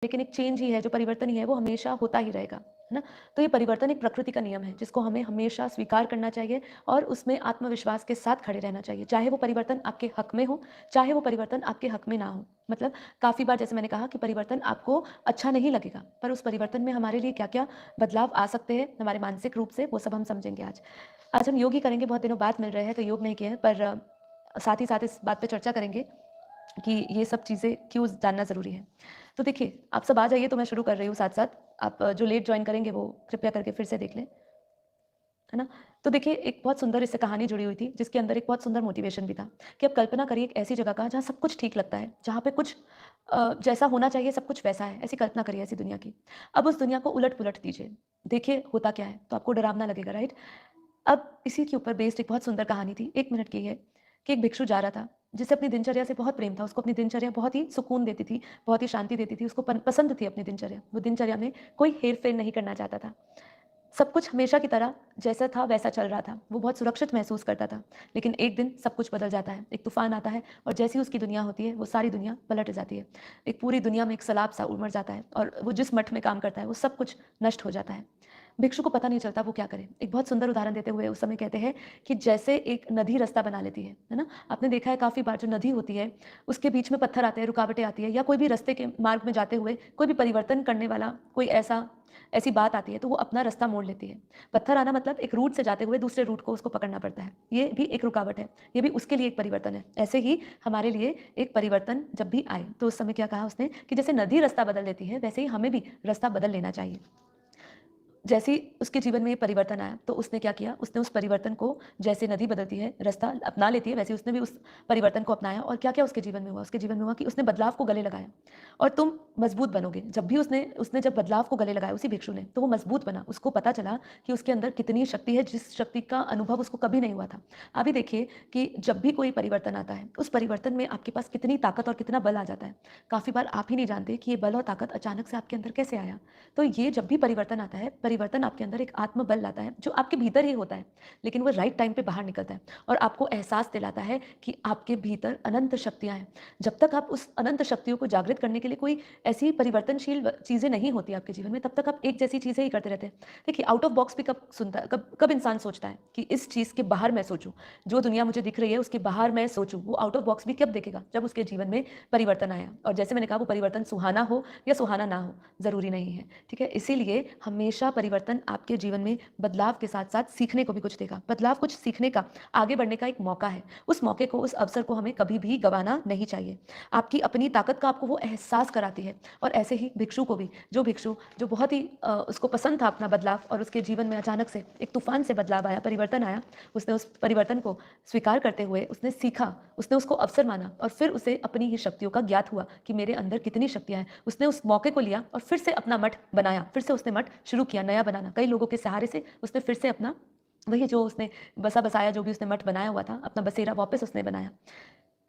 लेकिन एक चेंज ही है, जो परिवर्तन ही है वो हमेशा होता ही रहेगा, है ना? तो ये परिवर्तन एक प्रकृति का नियम है जिसको हमें हमेशा स्वीकार करना चाहिए और उसमें आत्मविश्वास के साथ खड़े रहना चाहिए। चाहे वो परिवर्तन आपके हक में हो, चाहे वो परिवर्तन आपके हक में ना हो। मतलब काफ़ी बार जैसे मैंने कहा कि परिवर्तन आपको अच्छा नहीं लगेगा, पर उस परिवर्तन में हमारे लिए क्या-क्या बदलाव आ सकते हैं हमारे मानसिक रूप से, वो सब हम समझेंगे आज। आज हम योग ही करेंगे, बहुत दिनों बाद मिल रहे हैं तो योग नहीं किए हैं, पर साथ ही साथ इस बात पे चर्चा करेंगे कि ये सब चीज़ें क्यों जानना ज़रूरी है। तो देखिए, आप सब आ जाइए तो मैं शुरू कर रही हूँ साथ-साथ। आप जो लेट जॉइन करेंगे वो कृपया करके फिर से देख लें, है ना? तो देखिए, एक बहुत सुंदर इससे कहानी जुड़ी हुई थी जिसके अंदर एक बहुत सुंदर मोटिवेशन भी था कि अब कल्पना करिए एक ऐसी जगह का जहाँ सब कुछ ठीक लगता है, जहाँ पे कुछ जैसा होना चाहिए सब कुछ वैसा है। ऐसी कल्पना करिए ऐसी दुनिया की। अब उस दुनिया को उलट-पुलट दीजिए। देखिए होता क्या है, तो आपको डरावना लगेगा, राइट? अब इसी के ऊपर बेस्ड एक बहुत सुंदर कहानी थी, 1 मिनट की है, कि एक भिक्षु जा रहा था, जिसे अपनी दिनचर्या से बहुत प्रेम था। उसको अपनी दिनचर्या बहुत ही सुकून देती थी, बहुत ही शांति देती थी, उसको पसंद थी अपनी दिनचर्या। वो दिनचर्या में कोई हेर-फेर नहीं करना चाहता था। सब कुछ हमेशा की तरह जैसा था वैसा चल रहा था। वो बहुत सुरक्षित महसूस करता था। लेकिन एक दिन सब कुछ बदल जाता है। एक तूफ़ान आता है और जैसी उसकी दुनिया होती है, वो सारी दुनिया पलट जाती है। एक पूरी दुनिया में एक सैलाब-सा उमड़ जाता है और वो जिस मठ में काम करता है, वो सब कुछ नष्ट हो जाता है। भिक्षु को पता नहीं चलता वो क्या करे। एक बहुत सुंदर उदाहरण देते हुए उस समय कहते हैं कि जैसे एक नदी रास्ता बना लेती है ना? आपने देखा है काफ़ी बार जो नदी होती है, उसके बीच में पत्थर आते हैं, रुकावटें आती हैं या कोई भी रास्ते के मार्ग में जाते हुए कोई भी परिवर्तन करने वाला कोई ऐसी बात आती है, तो वो अपना रास्ता मोड़ लेती है। पत्थर आना मतलब एक रूट से जाते हुए दूसरे रूट को उसको पकड़ना पड़ता है। ये भी एक रुकावट है, ये भी उसके लिए एक परिवर्तन है। ऐसे ही हमारे लिए एक परिवर्तन जब भी आए, तो उस समय क्या कहा उसने कि जैसे नदी रास्ता बदल लेती है, वैसे ही हमें भी रास्ता बदल लेना चाहिए। जैसे ही उसके जीवन में ये परिवर्तन आया, तो उसने क्या किया, उसने उस परिवर्तन को जैसे नदी बदलती है, रास्ता अपना लेती है, वैसे उसने भी उस परिवर्तन को अपनाया और क्या-क्या उसके जीवन में हुआ? उसके जीवन में हुआ कि उसने बदलाव को गले लगाया और तुम मजबूत बनोगे। जब भी उसने उसने जब बदलाव को गले लगाया उसी भिक्षु ने, तो वो मजबूत बना। उसको पता चला कि उसके अंदर कितनी शक्ति है, जिस शक्ति का अनुभव उसको कभी नहीं हुआ था। आप भी देखिए कि जब भी कोई परिवर्तन आता है, उस परिवर्तन में आपके पास कितनी ताकत और कितना बल आ जाता है। काफ़ी बार आप ही नहीं जानते कि ये बल और ताकत अचानक से आपके अंदर कैसे आया। तो ये जब भी परिवर्तन आता है, परिवर्तन आपके अंदर एक आत्मबल लाता है, जो आपके भीतर ही होता है, लेकिन वो राइट टाइम पे बाहर निकलता है और आपको एहसास दिलाता है कि आपके भीतर अनंत शक्तियाँ हैं। जब तक आप उस अनंत शक्तियों को जागृत करने के लिए कोई ऐसी परिवर्तनशील चीज़ें नहीं होती आपके जीवन में, तब तक आप एक जैसी चीज़ें ही करते रहते हैं। देखिए, आउट ऑफ बॉक्स भी कब सुनता है, कब कब इंसान सोचता है कि इस चीज़ के बाहर मैं सोचूँ, जो दुनिया मुझे दिख रही है उसके बाहर मैं सोचूँ। वो आउट ऑफ बॉक्स भी कब देखेगा? जब उसके जीवन में परिवर्तन आया और जैसे मैंने कहा वो परिवर्तन सुहाना हो या सुहाना ना हो, ज़रूरी नहीं है। ठीक है? इसीलिए हमेशा परिवर्तन आपके जीवन में बदलाव के साथ-साथ सीखने को भी कुछ देगा। बदलाव कुछ सीखने का, आगे बढ़ने का एक मौका है। उस मौके को, उस अवसर को हमें कभी भी गँवाना नहीं चाहिए। आपकी अपनी ताकत का आपको वो एहसास कराती है और ऐसे ही भिक्षु को भी, जो भिक्षु जो बहुत ही उसको पसंद था अपना बदलाव और उसके जीवन में अचानक से एक तूफ़ान से बदलाव आया, परिवर्तन आया। उसने उस परिवर्तन को स्वीकार करते हुए उसने सीखा, उसने उसको अवसर माना और फिर उसे अपनी ही शक्तियों का ज्ञात हुआ कि मेरे अंदर कितनी शक्तियाँ हैं। उसने उस मौके को लिया और फिर से अपना मठ बनाया, फिर से उसने मठ शुरू किया नया बनाना। कई लोगों के सहारे से उसने फिर से अपना वही जो उसने बसा-बसाया जो भी उसने मठ बनाया हुआ था, अपना बसेरा वापस उसने बनाया।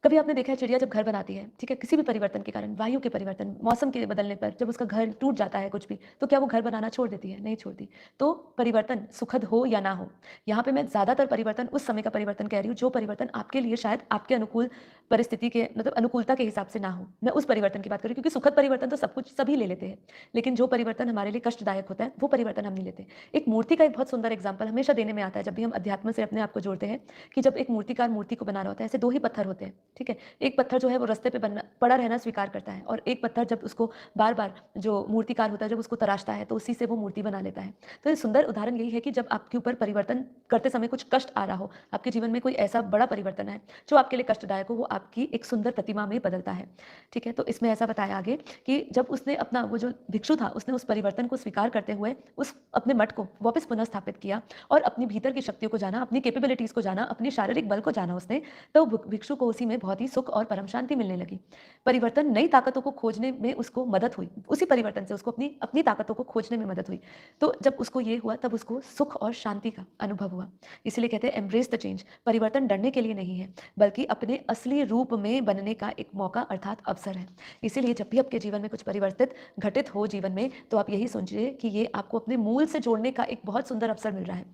कभी आपने देखा है चिड़िया जब घर बनाती है, ठीक है? किसी भी परिवर्तन के कारण, वायु के परिवर्तन, मौसम के बदलने पर जब उसका घर टूट जाता है कुछ भी, तो क्या वो घर बनाना छोड़ देती है? नहीं छोड़ती। तो परिवर्तन सुखद हो या ना हो, यहाँ पे मैं ज़्यादातर परिवर्तन उस समय का परिवर्तन कह रही हूँ, जो परिवर्तन आपके लिए शायद आपके अनुकूल परिस्थिति के मतलब अनुकूलता के हिसाब से ना हो। मैं उस परिवर्तन की बात कर रही हूँ क्योंकि सुखद परिवर्तन तो सब कुछ सभी ले लेते हैं, लेकिन जो परिवर्तन हमारे लिए कष्टदायक होता है, वो परिवर्तन हम नहीं लेते। एक मूर्ति का एक बहुत सुंदर एग्ज़ाम्पल हमेशा देने में आता है, जब भी हम अध्यात्म से अपने आप को जोड़ते हैं, कि जब एक मूर्तिकार मूर्ति को बना रहा होता है, ऐसे 2 ही पत्थर होते हैं, ठीक है? एक पत्थर जो है वो रास्ते पे बनना पड़ा रहना स्वीकार करता है और एक पत्थर जब उसको बार-बार जो मूर्तिकार होता है जब उसको तराशता है तो उसी से वो मूर्ति बना लेता है। तो ये सुंदर उदाहरण यही है कि जब आपके ऊपर परिवर्तन करते समय कुछ कष्ट आ रहा हो, आपके जीवन में कोई ऐसा बड़ा परिवर्तन है जो आपके लिए कष्टदायक हो, वो आपकी एक सुंदर प्रतिमा में बदलता है। ठीक है? तो इसमें ऐसा बताया आगे कि जब उसने अपना वो जो भिक्षु था उसने उस परिवर्तन को स्वीकार करते हुए उस अपने मठ को वापस पुनः स्थापित किया और अपनी भीतर की शक्तियों को जाना, अपनी कैपेबिलिटीज़ को जाना, अपने शारीरिक बल को जाना उसने, तो भिक्षु को उसी में बहुत ही सुख और परम शांति मिलने लगी। परिवर्तन नई ताकतों को खोजने में उसको मदद हुई। उसी परिवर्तन से उसको अपनी अपनी ताकतों को खोजने में मदद हुई। तो जब उसको ये हुआ तब उसको सुख और शांति का अनुभव हुआ। इसीलिए कहते हैं एम्ब्रेस द चेंज। परिवर्तन डरने के लिए नहीं है, बल्कि अपने असली रूप में बनने का एक मौका अर्थात अवसर है। इसीलिए जब भी आपके जीवन में कुछ परिवर्तित घटित हो जीवन में, तो आप यही सोचिए कि ये आपको अपने मूल से जोड़ने का एक बहुत सुंदर अवसर मिल रहा है।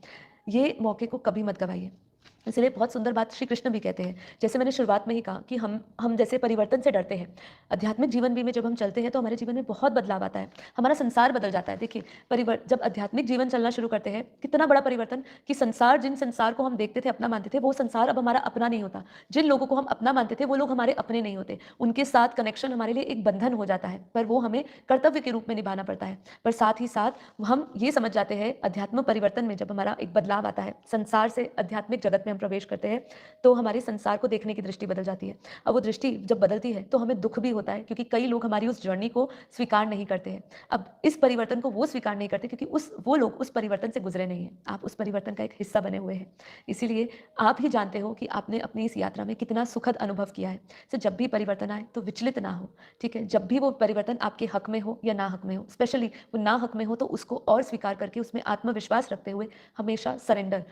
ये मौके को कभी मत गवाइए। इसलिए बहुत सुंदर बात श्री कृष्ण भी कहते हैं। जैसे मैंने शुरुआत में ही कहा कि हम जैसे परिवर्तन से डरते हैं, आध्यात्मिक जीवन भी में जब हम चलते हैं तो हमारे जीवन में बहुत बदलाव आता है, हमारा संसार बदल जाता है। देखिए, जब आध्यात्मिक जीवन चलना शुरू करते हैं, कितना बड़ा परिवर्तन कि जिन संसार को हम देखते थे, अपना मानते थे, वो संसार अब हमारा अपना नहीं होता। जिन लोगों को हम अपना मानते थे, वो लोग हमारे अपने नहीं होते। उनके साथ कनेक्शन हमारे लिए एक बंधन हो जाता है, पर वो हमें कर्तव्य के रूप में निभाना पड़ता है। पर साथ ही साथ हम ये समझ जाते हैं, अध्यात्म परिवर्तन में जब हमारा एक बदलाव आता है, संसार से आध्यात्मिक जगत में हम प्रवेश करते हैं, तो हमारे संसार को देखने की दृष्टि बदल जाती है। अब वो दृष्टि जब बदलती है तो हमें दुख भी होता है, क्योंकि कई लोग हमारी उस जर्नी को स्वीकार नहीं करते हैं। अब इस परिवर्तन को वो स्वीकार नहीं करते क्योंकि वो लोग उस परिवर्तन से गुजरे नहीं हैं। आप उस परिवर्तन का एक हिस्सा बने हुए हैं। इसीलिए आप ही जानते हो कि आपने अपनी इस यात्रा में कितना सुखद अनुभव किया है। तो जब भी परिवर्तन आए तो विचलित ना हो, ठीक है? जब भी वो परिवर्तन आपके हक में हो या ना हक में हो, स्पेशली वो ना हक में हो तो उसको और स्वीकार करके उसमें आत्मविश्वास रखते हुए हमेशा सरेंडर,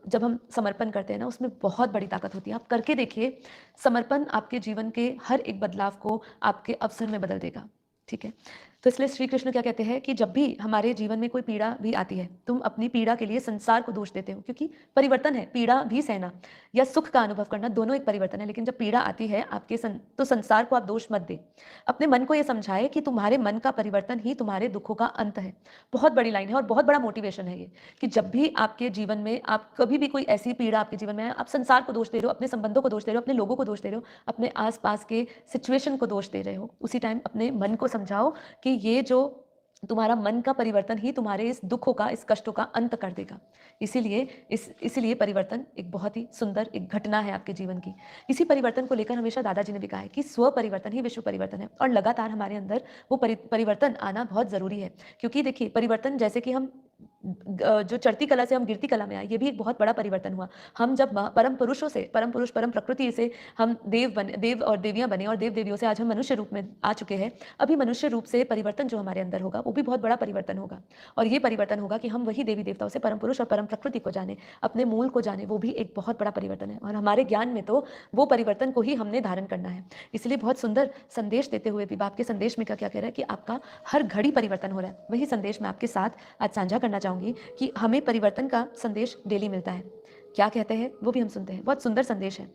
जब हम समर्पण करते हैं ना, उसमें बहुत बड़ी ताकत होती है। आप करके देखिए, समर्पण आपके जीवन के हर एक बदलाव को आपके अवसर में बदल देगा, ठीक है? तो इसलिए श्री कृष्ण क्या कहते हैं कि जब भी हमारे जीवन में कोई पीड़ा भी आती है, तुम अपनी पीड़ा के लिए संसार को दोष देते हो, क्योंकि परिवर्तन है, पीड़ा भी सहना या सुख का अनुभव करना दोनों एक परिवर्तन है। लेकिन जब पीड़ा आती है तो संसार को आप दोष मत दे। अपने मन को यह समझाए कि तुम्हारे मन का परिवर्तन ही तुम्हारे दुखों का अंत है। बहुत बड़ी लाइन है और बहुत बड़ा मोटिवेशन है ये, कि जब भी आपके जीवन में आप कभी भी कोई ऐसी पीड़ा आपके जीवन में है, आप संसार को दोष दे रहे हो, अपने संबंधों को दोष दे रहे हो, अपने लोगों को दोष दे रहे हो, अपने आसपास के सिचुएशन को दोष दे रहे हो, उसी टाइम अपने मन को समझाओ कि ये जो तुम्हारा मन का परिवर्तन ही तुम्हारे इस दुखों का, इस कष्टों का अंत कर देगा। इसीलिए परिवर्तन एक बहुत ही सुंदर एक घटना है आपके जीवन की। इसी परिवर्तन को लेकर हमेशा दादाजी ने भी कहा है कि स्व परिवर्तन ही विश्व परिवर्तन है, और लगातार हमारे अंदर वो परिवर्तन आना बहुत जरूरी है। क्योंकि देखिए, परिवर्तन जैसे कि हम जो चढ़ती कला से हम गिरती कला में आए, ये भी एक बहुत बड़ा परिवर्तन हुआ। हम जब परम पुरुषों से, परम पुरुष, परम प्रकृति से हम देव और देवियां बने, और देव देवियों से आज हम मनुष्य रूप में आ चुके हैं। अभी मनुष्य रूप से परिवर्तन जो हमारे अंदर होगा, वो भी बहुत बड़ा परिवर्तन होगा। और ये परिवर्तन होगा कि हम वही देवी देवताओं से परम पुरुष और परम प्रकृति को जाने, अपने मूल को जाने। वो भी एक बहुत बड़ा परिवर्तन है, और हमारे ज्ञान में तो वो परिवर्तन को ही हमने धारण करना है। इसलिए बहुत सुंदर संदेश देते हुए भी बाप के संदेश में क्या क्या कह रहा है कि आपका हर घड़ी परिवर्तन हो रहा है। वही संदेश मैं आपके साथ आज साझा करना चाहूंगी कि हमें परिवर्तन का संदेश डेली मिलता है। क्या कहते हैं वो भी हम सुनते हैं। बहुत सुंदर संदेश है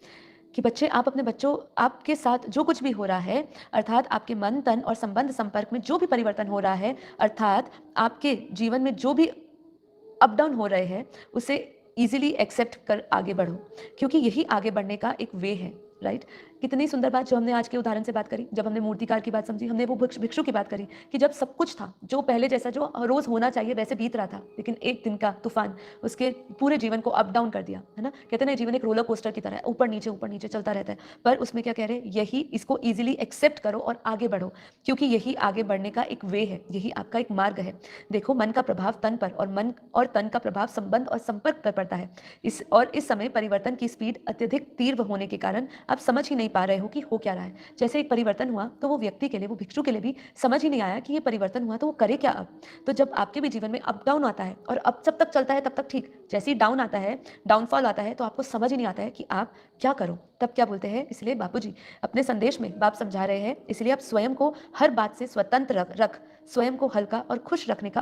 कि बच्चे, आप अपने बच्चों, आपके साथ जो कुछ भी हो रहा है, अर्थात आपके मन, तन और संबंध संपर्क में जो भी परिवर्तन हो रहा है, अर्थात आपके जीवन में जो भी अप डाउन हो रहे हैं, उसे इजीली एक्सेप्ट कर आगे बढ़ो, क्योंकि यही आगे बढ़ने का एक वे है। राइट? कितनी सुंदर बात जो हमने आज के उदाहरण से बात करी, जब हमने मूर्तिकार की बात समझी, हमने वो भिक्षु की बात करी कि जब सब कुछ था, जो पहले जैसा जो रोज होना चाहिए वैसे बीत रहा था, लेकिन एक दिन का तूफान उसके पूरे जीवन को अप डाउन कर दिया, है ना? कहते ना, जीवन एक रोलर कोस्टर की तरह है, ऊपर नीचे चलता रहता है। पर उसमें क्या कह रहे हैं, यही इसको इजीली एक्सेप्ट करो और आगे बढ़ो, क्योंकि यही आगे बढ़ने का एक वे है, यही आपका एक मार्ग है। देखो, मन का प्रभाव तन पर और मन और तन का प्रभाव संबंध और संपर्क पर पड़ता है। इस समय परिवर्तन की स्पीड अत्यधिक तीव्र होने के कारण आप समझ ही नहीं पा रहे हो कि हो क्या रहा है। जैसे एक परिवर्तन हुआ तो वो व्यक्ति के लिए, वो भिक्षु के लिए भी समझ ही नहीं आया कि ये परिवर्तन हुआ तो वो करे क्या अब। तो जब आपके भी जीवन में अप डाउन आता है, और अब जब तक चलता है तब तक ठीक, जैसे ही डाउन आता है, डाउनफॉल आता है, तो आपको समझ ही नहीं आता है कि आप क्या करो। तब क्या बोलते हैं, इसलिए बापूजी अपने संदेश में बाप समझा रहे हैं, इसलिए आप स्वयं को हर बात से स्वतंत्र रख स्वयं को हल्का और खुश रखने का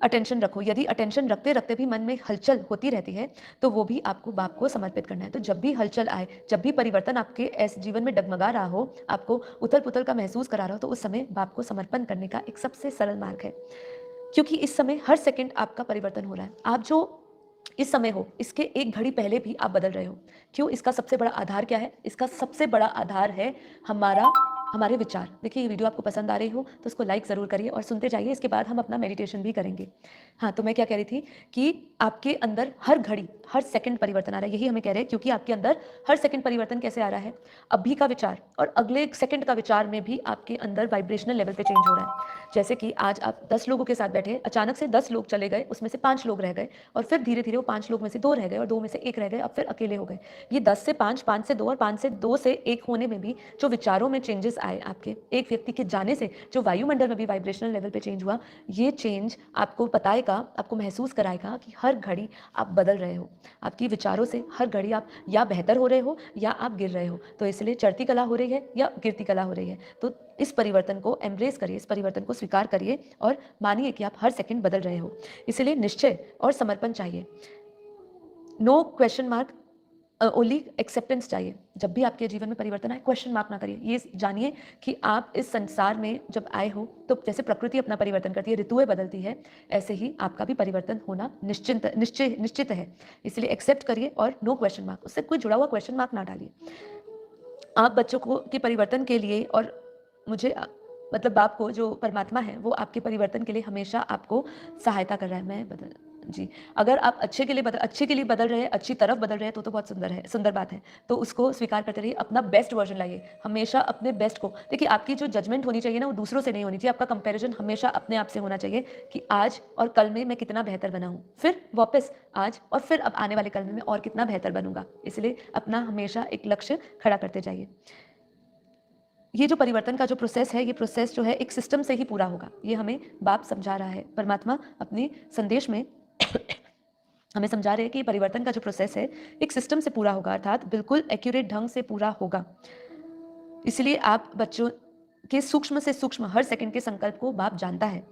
अटेंशन रखो। यदि अटेंशन रखते रखते भी मन में हलचल होती रहती है, तो वो भी आपको बाप को समर्पित करना है। तो जब भी हलचल आए, जब भी परिवर्तन आपके ऐसे जीवन में डगमगा रहा हो, आपको उथल पुथल का महसूस करा रहा हो, तो उस समय बाप को समर्पण करने का एक सबसे सरल मार्ग है। क्योंकि इस समय हर सेकंड आपका परिवर्तन हो रहा है। आप जो इस समय हो, इसके एक घड़ी पहले भी आप बदल रहे हो। क्यों? इसका सबसे बड़ा आधार क्या है? इसका सबसे बड़ा आधार है हमारे विचार। देखिए, ये वीडियो आपको पसंद आ रही हो तो उसको लाइक ज़रूर करिए और सुनते जाइए। इसके बाद हम अपना मेडिटेशन भी करेंगे। हाँ, तो मैं क्या कह रही थी कि आपके अंदर हर घड़ी, हर सेकंड परिवर्तन आ रहा है। यही हमें कह रहे हैं, क्योंकि आपके अंदर हर सेकंड परिवर्तन कैसे आ रहा है? अभी का विचार और अगले सेकंड का विचार में भी आपके अंदर वाइब्रेशनल लेवल पे चेंज हो रहा है। जैसे कि आज आप 10 लोगों के साथ बैठे, अचानक से 10 लोग चले गए, उसमें से 5 लोग रह गए, और फिर धीरे धीरे वो 5 लोग में से 2 रह गए, और 2 में से 1 रह गए, अब फिर अकेले हो गए। ये 10 से 5, 5 से 2 और 5 से 2 से 1 होने में भी जो विचारों में चेंजेस आए, आपके एक व्यक्ति के जाने से जो वायुमंडल में भी वाइब्रेशनल लेवल पे चेंज हुआ, ये चेंज आपको बताएगा, आपको महसूस कराएगा कि हर घड़ी आप बदल रहे हो। आपकी विचारों से हर घड़ी आप या बेहतर हो रहे हो या आप गिर रहे हो। तो इसलिए चढ़ती कला हो रही है या गिरती कला हो रही है, तो इस परिवर्तन को एम्ब्रेस करिए, इस परिवर्तन को स्वीकार करिए और मानिए कि आप हर सेकंड बदल रहे हो। इसलिए निश्चय और समर्पण चाहिए। No question mark, only acceptance चाहिए। जब भी आपके जीवन में परिवर्तन आए, क्वेश्चन मार्क ना करिए। ये जानिए कि आप इस संसार में जब आए हो तो जैसे प्रकृति अपना परिवर्तन करती है, ऋतुएं बदलती है, ऐसे ही आपका भी परिवर्तन होना निश्चित है। इसलिए एक्सेप्ट करिए और नो क्वेश्चन मार्क, उससे कोई जुड़ा हुआ क्वेश्चन मार्क ना डालिए। आप बच्चों को के परिवर्तन के लिए और मुझे मतलब बाप को, जो परमात्मा है, वो आपके परिवर्तन के लिए हमेशा आपको सहायता कर रहा है। मैं बदल जी, अगर आप अच्छे के लिए बदल रहे हैं, अच्छी तरफ बदल रहे हैं, तो बहुत सुंदर बात है। तो उसको स्वीकार करते रहिए, अपना बेस्ट वर्जन लाइए, हमेशा अपने बेस्ट को देखिए। आपकी जो जजमेंट होनी चाहिए ना, वो दूसरों से नहीं होनी चाहिए। आपका कंपैरिजन हमेशा अपने आप से होना चाहिए कि आज और कल में मैं कितना बेहतर बना हूँ, फिर वापस आज और फिर अब आने वाले कल में मैं और कितना बेहतर बनूंगा। इसलिए अपना हमेशा एक लक्ष्य खड़ा करते जाइए। ये जो परिवर्तन का जो प्रोसेस है, ये प्रोसेस जो है एक सिस्टम से ही पूरा होगा। ये हमें बाप समझा रहा है, परमात्मा अपने संदेश में हमें समझा रहे हैं कि परिवर्तन का जो प्रोसेस है एक सिस्टम से पूरा होगा, अर्थात बिल्कुल एक्यूरेट ढंग से पूरा होगा। इसलिए आप बच्चों के सूक्ष्म से सूक्ष्म हर सेकंड के संकल्प को बाप जानता है।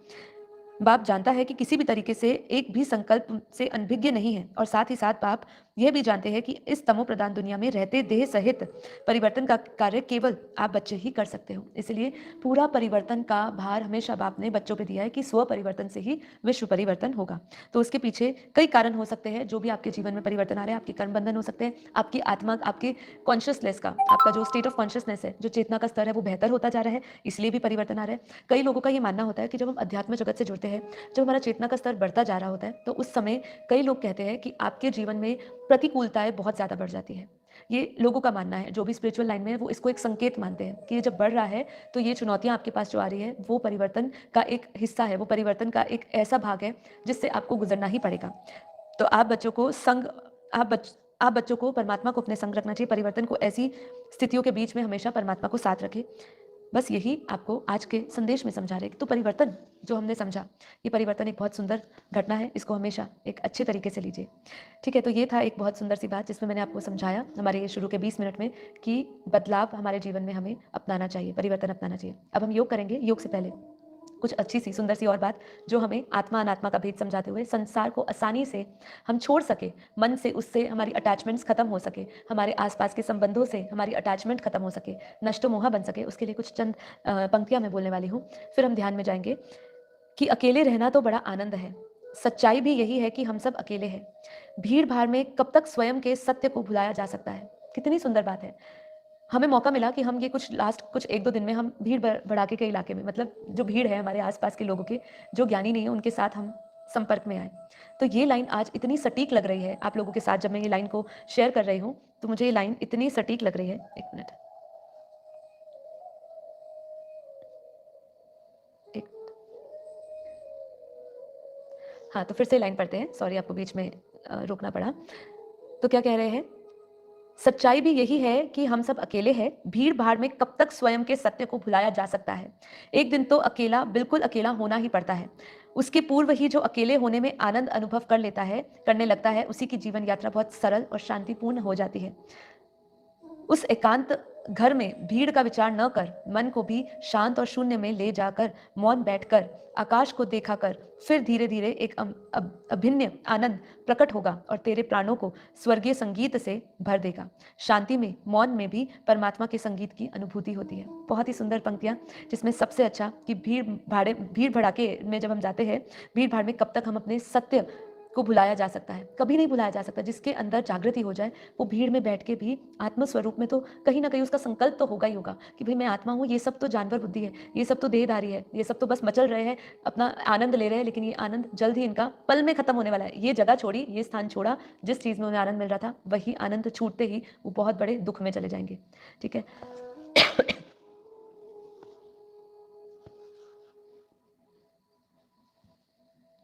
बाप जानता है कि किसी भी तरीके से एक भी संकल्प से अनभिज्ञ नहीं है, और साथ ही साथ बाप यह भी जानते हैं कि इस तमो प्रधान दुनिया में रहते देह सहित परिवर्तन का कार्य केवल आप बच्चे ही कर सकते हो। इसलिए पूरा परिवर्तन का भार हमेशा बाप ने बच्चों पे दिया है कि स्व परिवर्तन से ही विश्व परिवर्तन होगा। तो उसके पीछे कई कारण हो सकते हैं। जो भी आपके जीवन में परिवर्तन आ रहे हैं, आपके कर्म बंधन हो सकते हैं, आपकी आत्मा, आपके कॉन्शियसनेस का, आपका जो स्टेट ऑफ कॉन्शियसनेस है, जो चेतना का स्तर है, वो बेहतर होता जा रहा है, इसलिए भी परिवर्तन आ रहा है। कई लोगों का ये मानना होता है कि जब हम अध्यात्म जगत से जुड़ते हैं, जब हमारा चेतना का स्तर बढ़ता जा रहा होता है, तो उस समय कई लोग कहते हैं कि आपके जीवन में प्रतिकूलताएं बहुत ज़्यादा बढ़ जाती है। ये लोगों का मानना है, जो भी स्पिरिचुअल लाइन में है, वो इसको एक संकेत मानते हैं कि ये जब बढ़ रहा है तो ये चुनौतियां आपके पास जो आ रही है, वो परिवर्तन का एक हिस्सा है, वो परिवर्तन का एक ऐसा भाग है जिससे आपको गुजरना ही पड़ेगा। तो आप बच्चों को आप बच्चों को परमात्मा को अपने संग रखना चाहिए। परिवर्तन को ऐसी स्थितियों के बीच में हमेशा परमात्मा को साथ रखें। बस यही आपको आज के संदेश में समझा रहे हैं। तो परिवर्तन जो हमने समझा, ये परिवर्तन एक बहुत सुंदर घटना है, इसको हमेशा एक अच्छे तरीके से लीजिए। ठीक है, तो ये था एक बहुत सुंदर सी बात जिसमें मैंने आपको समझाया हमारे ये शुरू के 20 मिनट में कि बदलाव हमारे जीवन में हमें अपनाना चाहिए, परिवर्तन अपनाना चाहिए। अब हम योग करेंगे। योग से पहले कुछ अच्छी सी सुंदर सी और बात जो हमें आत्मा अनात्मा का भेद समझाते हुए संसार को आसानी से हम छोड़ सके, मन से उससे हमारी अटैचमेंट्स खत्म हो सके, हमारे आसपास के संबंधों से हमारी अटैचमेंट खत्म हो सके, नष्टो मोहा बन सके, उसके लिए कुछ चंद पंक्तियां मैं बोलने वाली हूँ। फिर हम ध्यान में जाएंगे कि अकेले रहना तो बड़ा आनंद है। सच्चाई भी यही है कि हम सब अकेले हैं। भीड़ भाड़ में कब तक स्वयं के सत्य को भुलाया जा सकता है। कितनी सुंदर बात है। हमें मौका मिला कि हम ये कुछ 1-2 दिन में हम भीड़ भड़ाके के इलाके में, मतलब जो भीड़ है हमारे आसपास के लोगों के, जो ज्ञानी नहीं है, उनके साथ हम संपर्क में आए। तो ये लाइन आज इतनी सटीक लग रही है आप लोगों के साथ। जब मैं ये लाइन को शेयर कर रही हूँ तो मुझे ये लाइन इतनी सटीक लग रही है। एक मिनट, एक हाँ, तो फिर से लाइन पढ़ते हैं। सॉरी, आपको बीच में रोकना पड़ा। तो क्या कह रहे हैं? सच्चाई भी यही है कि हम सब अकेले हैं। भीड़ भाड़ में कब तक स्वयं के सत्य को भुलाया जा सकता है। एक दिन तो अकेला, बिल्कुल अकेला होना ही पड़ता है। उसके पूर्व ही जो अकेले होने में आनंद अनुभव करने लगता है, उसी की जीवन यात्रा बहुत सरल और शांतिपूर्ण हो जाती है। उस एकांत घर में भीड़ का विचार न कर, मन को भी शांत और शून्य में ले जाकर मौन बैठकर आकाश को देखा कर, फिर धीरे धीरे एक अभिन्न आनंद प्रकट होगा और तेरे प्राणों को स्वर्गीय संगीत से भर देगा। शांति में, मौन में भी परमात्मा के संगीत की अनुभूति होती है। बहुत ही सुंदर पंक्तियां, जिसमें सबसे अच्छा कि भीड़ भड़ाके में जब हम जाते हैं, भीड़ भाड़ में कब तक हम अपने सत्य को भुलाया जा सकता है। कभी नहीं भुलाया जा सकता। जिसके अंदर जागृति हो जाए, वो भीड़ में बैठ के भी आत्म स्वरूप में तो कहीं ना कहीं उसका संकल्प तो होगा ही होगा कि भाई मैं आत्मा हूँ, ये सब तो जानवर बुद्धि है, ये सब तो देहधारी है, ये सब तो बस मचल रहे हैं, अपना आनंद ले रहे हैं, लेकिन ये आनंद जल्द ही इनका पल में खत्म होने वाला है। ये जगह छोड़ी, ये स्थान छोड़ा, जिस चीज में उन्हें आनंद मिल रहा था, वही आनंद छूटते ही वो बहुत बड़े दुख में चले जाएंगे। ठीक है,